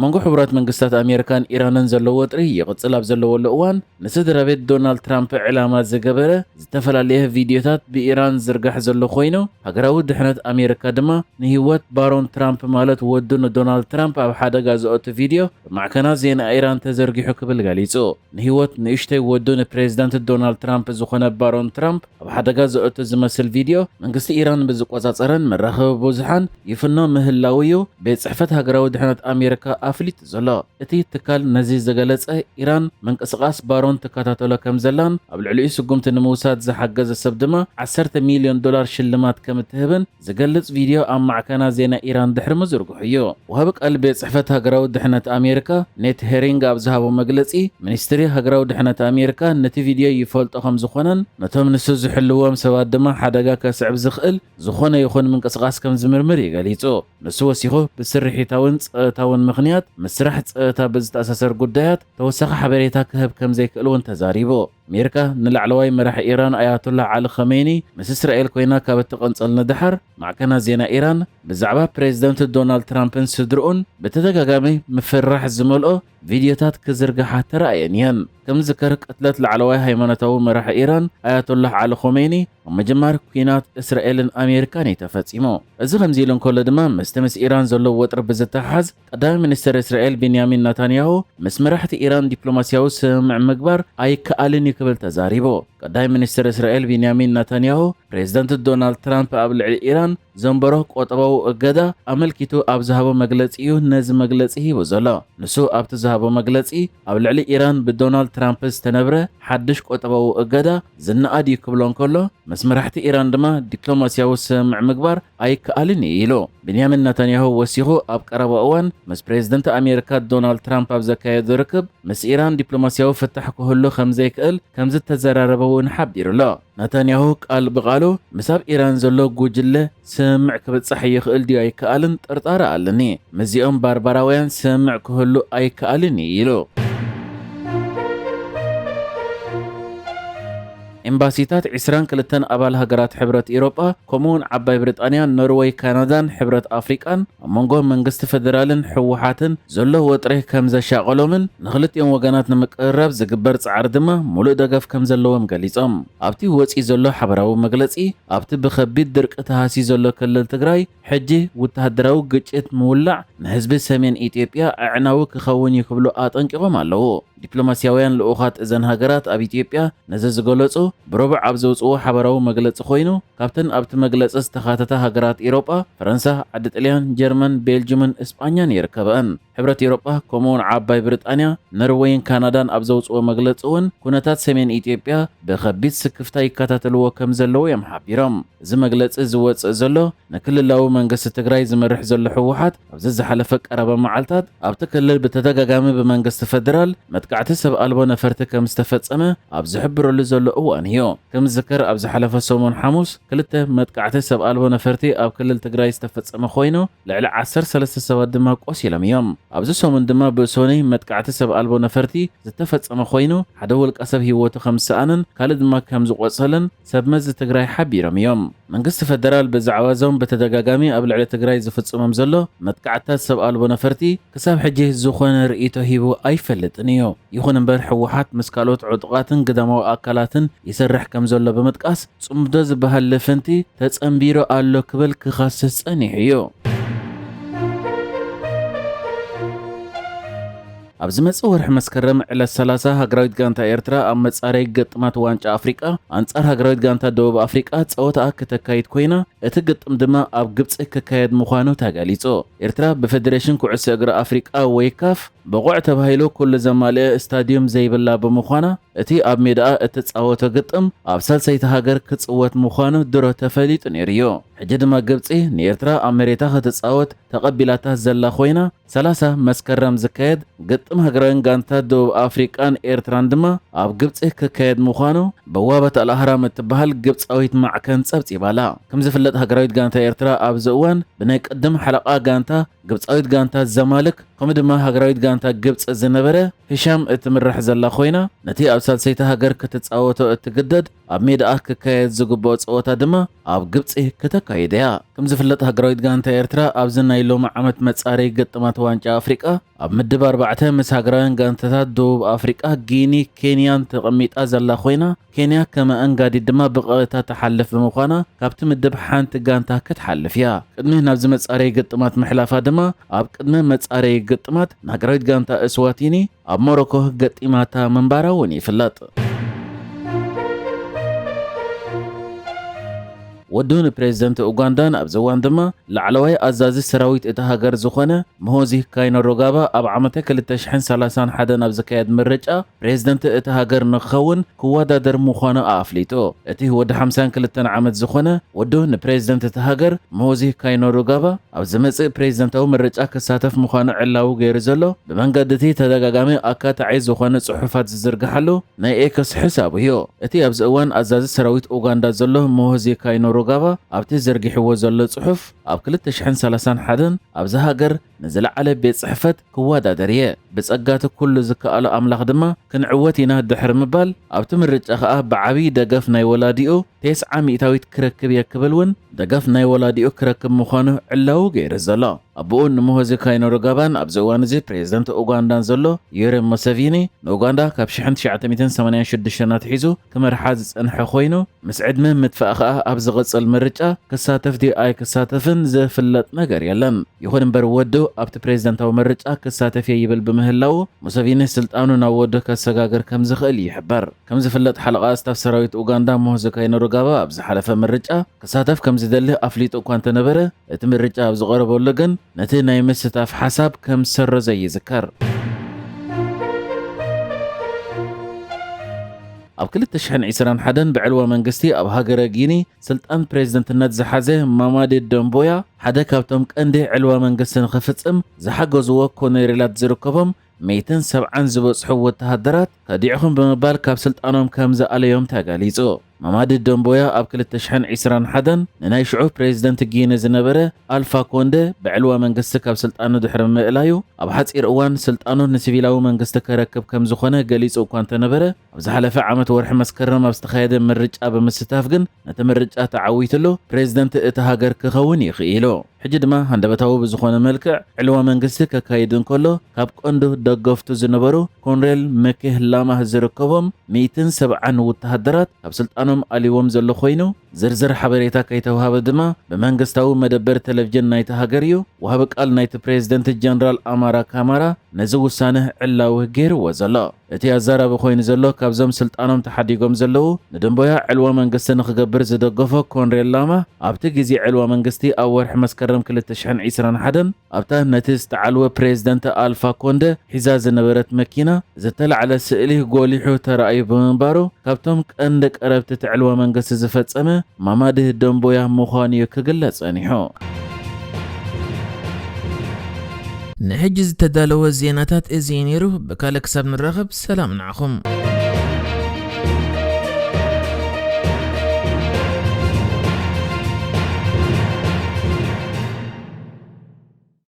منغو حبرات منقستات أمريكان إيرانن زلو وطري يقصل أبزلو اللقوان نسدر بيت دونالد ترامب علامات زقبرة زتفل عليها فيديوهات بإيران زرقح زلو خوينو هقراو دحنت أمريكا دما نهيوات بارون ترامب مالت ودون دونالد ترامب أو حدا غازوت فيديو مع كنا زين إيران تزرقي حكبل غاليسو نهيوات نيشتي ودون بريزيدنت دونالد ترامب زخنا بارون ترامب أو حدا غازوت زمسل فيديو منقست إيران بزقوزات أرن مرخب بوزحان يفنو مهلاويو بيت صحفت هقراو دحنت أمريكا أفليت زلا اتي تكال نزي زغلص إيران منقسقاس بارون تكاتاتولا كم زلان أبل علي سقومت نموسات زحجز السبدما 10 مليون دولار شلمات كم تهبن زغلص فيديو أم معكنا زينا إيران دحر مزرقحيو وهبك قلبي صحفت هقراو دحنت أمريكا نت هيرينغ أبزهابو مجلسي منستري هقراو دحنت أمريكا نت فيديو يفولت أخم زخونن نتوم نسو زحلوهم سواد دما حداقا كسعب زخقل زخونه يخون منقسقاس كم زمرمري قاليتو نسو وسيخو بسرحي تاون مخنيات مسرح تا بزتأسسر قدايات توسخ حبريتا كهب كم زي كلون تزاريبو أمريكا نلعلواي مرح إيران آيات الله على خميني مس إسرائيل كوينا كابت قنصل ندحر مع كنا زينا إيران بزعبا بريزيدنت دونالد ترامب سدرون بتدقاقامي مفرح زملقو فيديوتات كزرقحة ترأينيان كم ذكر قتلت العلواي هيمنتو مرح إيران آيات الله على خميني ومجمار كوينات إسرائيل أمريكاني تفتيمو أزغم زيلون كل دمام مستمس إيران زلو وطر بزتحز قدام منستر إسرائيل بنيامين نتانياهو مسمرحت إيران دبلوماسياو سمع مقبر أي كألني قبل تزاريبو قدام منستر إسرائيل بنيامين نتانياهو بريزيدنت دونالد ترامب قبل إيران زنبرو قطبو أجدا أملكيتو أبزهابو مجلسيو نز مجلسيه وزلا نسو أبتزهابو مجلسي قبل إيران بدونالد ترامب استنبره حدش قطبو أجدا زنا أدي قبلون كله مسمرحت إيران دما دبلوماسياو سمع مقبر أي كألني يلو بنيامين نتانياهو وسيخو أبقرب أوان مس بريزيدنت أمريكا دونالد ترامب أبزكاية دركب مس إيران دبلوماسياو فتحكو هلو خمزيك كمز تزراربو نحبير لا نتانياهو قال بقالو مساب إيران زلو جوجله سمع كبت صحي يخل دي أي كألن ترطار ألني مزيهم باربراوين سمع كهلو أي كألني يلو إمباسيتات عسران كلتن أبال هجرات حبرة أوروبا كومون عباي بريطانيا نروي كندا حبرة أفريقيا منغو منغست فدرالن حوحاتن زلو وطريه كمزا شاغلومن نخلت يوم وغانات نمقرب زقبر صعر دما مولو دقف كمزلوهم قليصم أبتي وصي زلو حبراو مقلصي أبتي بخبيت درق تهاسي زلو كلل تግራይ حجي وتهدراو قጭት مولع نحزب سمين إثيوبيا أعناو كخون يكبلو آطنققم ኣለዎ ዲፕሎማሲያውያን ልኡኻት እዘን ሃገራት ኣብ ኢትዮጵያ ነዚ ዝገለጹ ብረቡዕ ኣብ ዘውፅዎ ሓበራዊ መግለፂ ኮይኑ ካብተን ኣብቲ መግለፂ ዝተኻተታ ሃገራት ኤውሮጳ ፈረንሳ፣ ዓዲ ጣልያን፣ ጀርመን፣ ቤልጅየምን እስጳኛን ይርከበአን። ሕብረት ኤውሮጳ ከምኡውን ዓባይ ብሪጣንያ፣ ኖርዌይን ካናዳን ኣብ ዘውፅዎ መግለፂ እውን ኩነታት ሰሜን ኢትዮጵያ ብከቢድ ስክፍታ ይከታተልዎ ከም ዘለዉ እዮም ሓቢሮም። እዚ መግለፂ ዝወፅእ ዘሎ ንክልላዊ መንግስቲ ትግራይ ዝመርሕ ዘሎ ሕወሓት ኣብዚ ዝሓለፈ ቀረበ መዓልታት ኣብቲ ክልል ብተደጋጋሚ ብመንግስቲ ፌደራል መጥቃዕቲ ሰብ ኣልቦ ነፈርቲ ከም ዝተፈጸመ ኣብ ዝሕብረሉ ዘሎ እዋን እዩ። ከም ዝከር ኣብ ዝሓለፈ ሰሙን ሓሙስ ክልተ መጥቃዕቲ ሰብ ኣልቦ ነፈርቲ ኣብ ክልል ትግራይ ዝተፈጸመ ኮይኑ ልዕሊ 13 ሰባት ድማ ቆሲሎም እዮም። ኣብዚ ሰሙን ድማ ብሶኒ መጥቃዕቲ ሰብ ኣልቦ ነፈርቲ ዝተፈጸመ ኮይኑ ሓደ ውልቀ ሰብ ሂወቱ ከም ዝሰኣንን ካልእ ድማ ከም ዝቆጸለን ሰብ መዚ ትግራይ ሓቢሮም እዮም። መንግስቲ ፌደራል ብዛዕባ ዞም በተደጋጋሚ ኣብ ልዕሊ ትግራይ ዝፍጽሞም ዘሎ መጥቃዕታት ሰብ ኣልቦ ነፈርቲ ክሳብ ሕጂ ዝኾነ ርእይቶ ሂቡ ኣይፈልጥን እዩ። ይኹን እምበር ሕወሓት ምስ ካልኦት ዕጡቓትን ግዳማዊ ኣካላትን ይሰርሕ ከም ዘሎ ብምጥቃስ ጽምዶ ዝበሃል ለፈንቲ ተጸምቢሩ ኣሎ ክብል ክኻስስ ጸኒሑ እዩ። ኣብዚ መጽእ ወርሒ መስከረም ዕለት 30 ሃገራዊት ጋንታ ኤርትራ ኣብ መጻረይ ገጥማት ዋንጫ ኣፍሪቃ ኣንጻር ሃገራዊት ጋንታ ደቡብ ኣፍሪቃ ፀወታኣ ከተካይድ ኮይና እቲ ግጥም ድማ ኣብ ግብፂ ክካየድ ምዃኑ ተገሊጹ። ኤርትራ ብፌደሬሽን ኩዕሶ እግሪ ኣፍሪቃ ወይ ካፍ በቑዕ ተባሂሉ ኩሉ ዘማልአ ስታድዮም ዘይብላ ብምዃና እቲ ኣብ ሜዳኣ እትፃወቶ ግጥም ኣብ ሳልሰይቲ ሃገር ክጽወት ምዃኑ ድሮ ተፈሊጡ ነይሩ እዩ። ሕጂ ድማ ግብፂ ንኤርትራ ኣብ መሬታ ክትፃወት ተቐቢላታ ዘላ ኮይና 30 መስከረም ዝካየድ ግጥም ሃገራዊን ጋንታ ደቡብ ኣፍሪቃን ኤርትራን ድማ ኣብ ግብፂ ክካየድ ምዃኑ በዋበት ኣልኣህራም እትበሃል ግብፃዊት ማዕከን ጸብፂባላ። ከም ዝፍለጥ ሃገራዊት ጋንታ ኤርትራ ኣብዚ እዋን ብናይ ቅድም ሓለቓ ጋንታ ግብፃዊት ጋንታ ዘማልክ ከምኡ ድማ ሃገራዊት ጋንታ ግብጽ ዝነበረ هشام እትምራሕ ዘላ ኮይና ነቲ ኣብ ሳልሰይቲ ሃገር ክትጻወቶ እትግደድ ኣብ ሜዳኣ ክካየድ ዝግብኦ ፀወታ ድማ ኣብ ግብጽ ከተካይድ እያ ከም ዝፍለጥ ሃገራዊት ጋንታ ኤርትራ ኣብዚ ናይ ሎሚ ዓመት መጻረይ ገጥማት ዋንጫ ኣፍሪቃ ኣብ ምድብ 4 ምስ ሃገራውያን ጋንታታት ደቡብ ኣፍሪቃ ጊኒ ኬንያን ተቐሚጣ ዘላ ኮይና ኬንያ ከመ አንጋዲ ድማ ብቐጥታ ተሓልፍ ብምዃና ካብቲ ምድብ ሓንቲ ጋንታ ክትሓልፍ እያ ቅድሚ ናብዚ መጻረይ ገጥማት ምሕላፋ ድማ ኣብ ቅድሚ መጻረይ ገጥማት ሃገራዊት ጋንታ እስዋቲኒ ኣብ ሞሮኮ ገጢማታ መንባራ እውን ይፍለጥ ودون بريزيدنت اوغاندان اب زوان دما لعلوي ازاز سراويت اتا هاجر زخونه مهوزي كاينروغابا اب عامته 2031 اب زكايد مرجا بريزيدنت اتا هاجر نخون كوادادر مخانه افليتو اتي هو 52 عامت زخونه ودون بريزيدنت اتا هاجر مهوزي كاينروغابا اب زمص بريزيدنتو مرجا كساتف مخانه علاو غير زلو بمنقدتي تدغاغامي اكات عايز زخونه صحفات زرغحلو ناي اكس حسابو هيو اتي اب زوان ازاز سراويت اوغاندا زلو مهوزي كاينروغابا ኣብቲ ዘርጊሕዎ ዘሎ ጽሑፍ ኣብ 2031 ኣብዚ ሃገር ንዝለዓለ ቤት ጽሕፈት ክወዳደር እየ ብጸጋቲ ኩሉ ዝከኣሎ ኣምላኽ ድማ ክንዕወት ኢና ድሕር ምባል ኣብቲ ምርጫ ከዓ ብዓብዪ ደገፍ ናይ ወላዲኡ 90 ሚእታዊት ክረክብ እየ ክብል እውን ደገፍ ናይ ወላዲኡ ክረክብ ምዃኑ ዕላው ገይሩ ዘሎ ኣቦኡ ንሙሆዚ ካይነሮጋባን ኣብዚ እዋን እዚ ፕሬዚደንት ኡጋንዳን ዘሎ ዩዌሪ ሙሴቪኒ ንኡጋንዳ ካብ 1986 ናትሒዙ ክመርሓ ዝጸንሐ ኮይኑ ምስ ዕድመ ምትፋእ ከዓ ኣብ ዝቕጽል ምርጫ ክሳተፍ ዲ ኣይ ክሳተፍን ዝፍለጥ ነገር የለን ይኹን እምበር ወዱ ኣብቲ ፕሬዚደንታዊ ምርጫ ክሳተፍ ይብል ብምህላው ሙሴቪኒ ስልጣኑ ናብ ወዱ ከሰጋገር ከም ዝኽእል ይሕበር ከም ዝፍለጥ ሓለቓ ስታፍ ሰራዊት ኡጋንዳ ሙሆዚ ካይነሮጋባ ኣብ ዝሓለፈ ምርጫ ክሳተፍ ከም ዝደሊ ኣፍሊጡ እኳ እንተነበረ እቲ ምርጫ ኣብ ዝቐረበሉ ግን ነቲ ናይ ምስታፍ ሓሳብ ከም ሰረዘ ይዝከር ኣብ 2021 ብዕልዋ መንግስቲ ኣብ ሃገረ ጊኒ ስልጣን ፕሬዝደንትነት ዝሓዘ ማማዲ ደምቦያ ሓደ ካብቶም ቀንዲ ዕልዋ መንግስቲ ንኽፍጽም ዝሓገዝዎ ኮሎኔላት ዝርከቦም 170 ዝበጽሑ ወተሃደራት ከዲዕኹም ብምባል ካብ ስልጣኖም ከም ዝኣለዮም ተገሊጹ ማማዲ ደምቦያ ኣብ 2021 ንናይ ሽዑ ፕሬዝደንት ጊኒ ዝነበረ ኣልፋ ኮንደ ብዕልዋ መንግስቲ ካብ ስልጣኑ ድሕሪ ምእላዩ ኣብ ሓጺር እዋን ስልጣኑ ንሲቪላዊ መንግስቲ ከረክብ ከም ዝኾነ ገሊጹ እኳ እንተነበረ ኣብ ዝሓለፈ ዓመት ወርሒ መስከረም ኣብ ዝተኻየደ ምርጫ ብምስታፍ ግን ነቲ ምርጫ ተዓዊትሉ ፕሬዝደንት እቲ ሃገር ክኸውን ይኽኢሉ ሕጂ ድማ ሃንደበታዊ ብዝኾነ መልክዕ ዕልዋ መንግስቲ ከካይድ እንከሎ ካብ ቀንዱ ደገፍቱ ዝነበሩ ኮሎኔል መኬህ ላማህ ዝርከቦም 170 ወተሃደራት ካብ ስልጣኖም ኣልይዎም ዘሎ ኮይኑ ዝርዝር ሓበሬታ ከይተዋሃበ ድማ ብመንግስታዊ መደበር ቴሌቪዥን ናይቲ ሃገር እዩ ወሃቢ ቃል ናይቲ ፕሬዝደንት ጀነራል ኣማራ ካማራ ነዚ ውሳነ ዕላዊ ገይርዎ ዘሎ እቲ ኣዛራቢ ኮይኑ ዘሎ ካብዞም ስልጣኖም ተሓዲጎም ዘለዉ ንደንቦያ ዕልዋ መንግስቲ ንኽገብር ዝደገፎ ኮሎኔል ላማ ኣብቲ ግዜ ዕልዋ መንግስቲ ኣብ ወርሒ መስከረም 2021 ኣብታ ነቲ ዝተዓልወ ፕሬዝደንት ኣልፋ ኮንደ ሒዛ ዝነበረት መኪና ዝተለዓለ ስእሊ ጎሊሑ ተራእዩ ብምንባሩ ካብቶም ቀንዲ ቀረብቲ እቲ ዕልዋ መንግስቲ ዝፈጸመ ማማዲ ደምቦያ ምዃኑ ክግለጽ ጸኒሑ نحجز تدالو الزيناتات ازينيرو بكالك ساب نرغب سلام نعخم